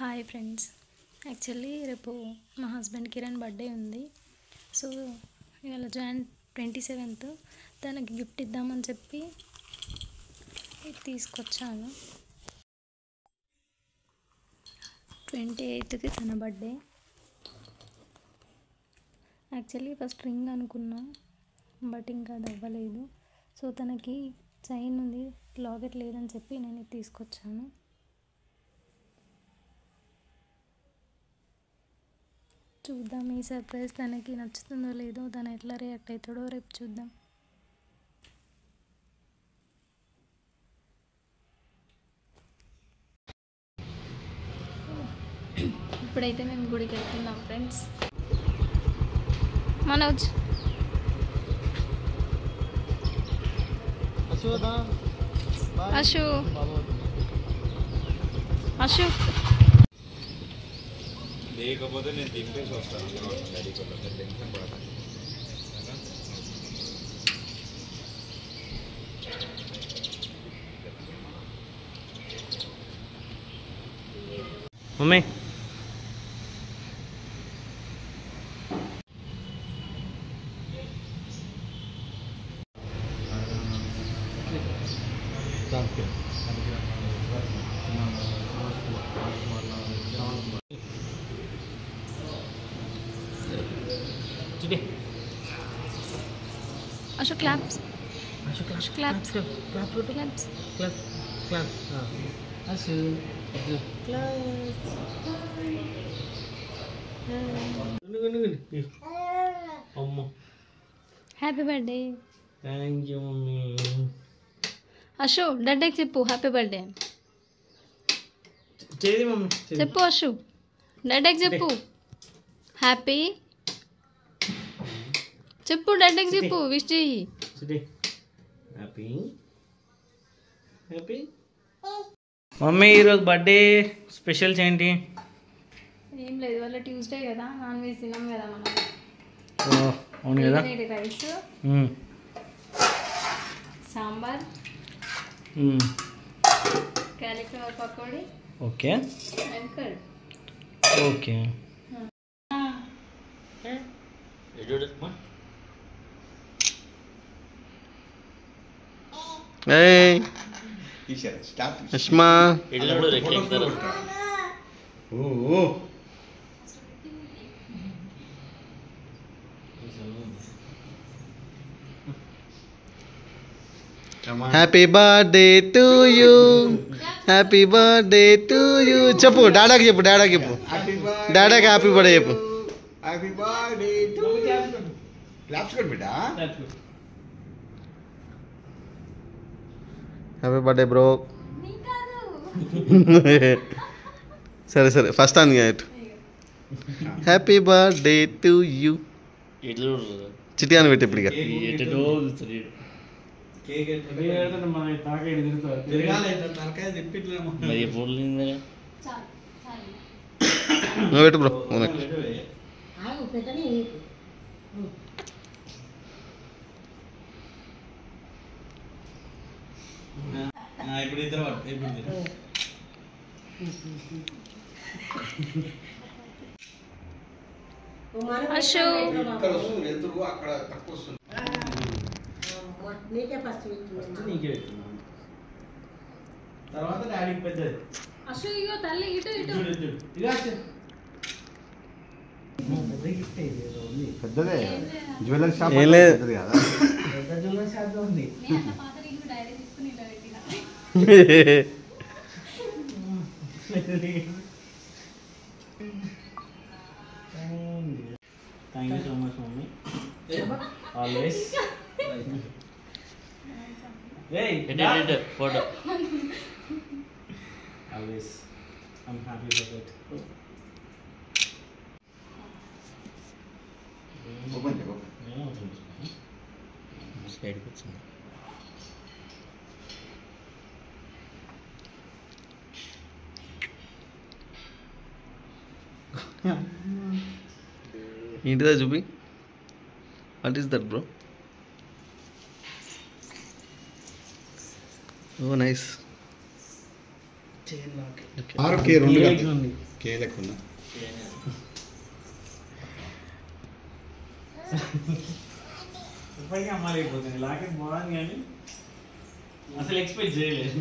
Hi friends, actually రేపు మా husband Kiran birthday ఉంది. సో ఇవాళ Jan 27th తనకి గిఫ్ట్ ఇద్దామని చెప్పి ఇది తీసుకొచ్చాను. 28కి తన బర్త్డే. యాక్చువల్లీ ఫస్ట్ రింగ్ అనుకున్నా, బట్ ఇంకా అది అవ్వలేదు. సో తనకి చైన్ ఉంది, లాకెట్ లేదని చెప్పి నేను ఇది తీసుకొచ్చాను. చూద్దాం ఈ సర్ప్రైజ్ తనకి నచ్చుతుందో లేదో, తను ఎట్లా రియాక్ట్ అవుతాడో రేపు చూద్దాం. ఇప్పుడైతే మేము గుడికి వెళ్తున్నాం ఫ్రెండ్స్. మనోజ్ అశు అశు లేకపోతే నేను దింపేసి వస్తాను. టెన్షన్ పడతాను. Mummy Ashu claps. Ashu claps. Claps. Ashu అమ్మ happy birthday. Thank you mummy. Ashu డాడీకి చెప్పు హ్యాపీ బర్త్డే చేది మమ్మీ చెప్పు. అశు డాడీకి చెప్పు హ్యాపీ చెప్పు. డాడీకి చెప్పు, విష్ చెయ్యి. Happy happy. మమ్మీ ఈరోజు బర్త్డే స్పెషల్స్ ఏంటి? ఏం లేదు, వాళ్ళ ట్యూస్డే కదా, నాన్ వెజ్ తిన్నాం కదా మనం. అవును కదా. Rice, sambar, cauliflower pakoda, okay and curd. Okay. Happy birthday to you, happy birthday to you. చెప్పు డాడాకి చెప్పు, డాడాకి చెప్పు, డాడాకి హ్యాపీ బర్త్డే చెప్పు. హ్యాపీ బర్త్డే టు క్లాప్స్ కొట్టు బిడ్డ. Happy birthday bro. సరే సరే ఫస్ట్ అని happy birthday to you. Chitti అని పెట్టి ఇప్పుడు ఇక పెట్టు బ్రో. ఇప్పుడు ఇద్దరు అశు అక్కడ తక్కువ వస్తుంది. తర్వాత డాడీకి పెద్దది. అశు ఇగో తల్లి ఇటు ఇటు. పెద్దదే జ్యువెలరీ షాప్ ఏం లేదు. పెద్దది కదా. నేను అట్లా పాత రింగ్ డైరీ తీసుకుని ఇలా పెట్టిన. Thank you so much mummy. Always photo always I'm happy for that. Open చేయకు. సైడ్కి వచ్చింది. ఏంటిదా చూపి. What is that bro? Oh nice. Chain lock. ఆర్కే రెండు ఉంది. కే లేకున్నా ఇప్పటికీ అమ్మాలైపోతుంది లాకెట్ బాగుంది కానీ అసలు ఎక్స్పెక్ట్ చేయలేదు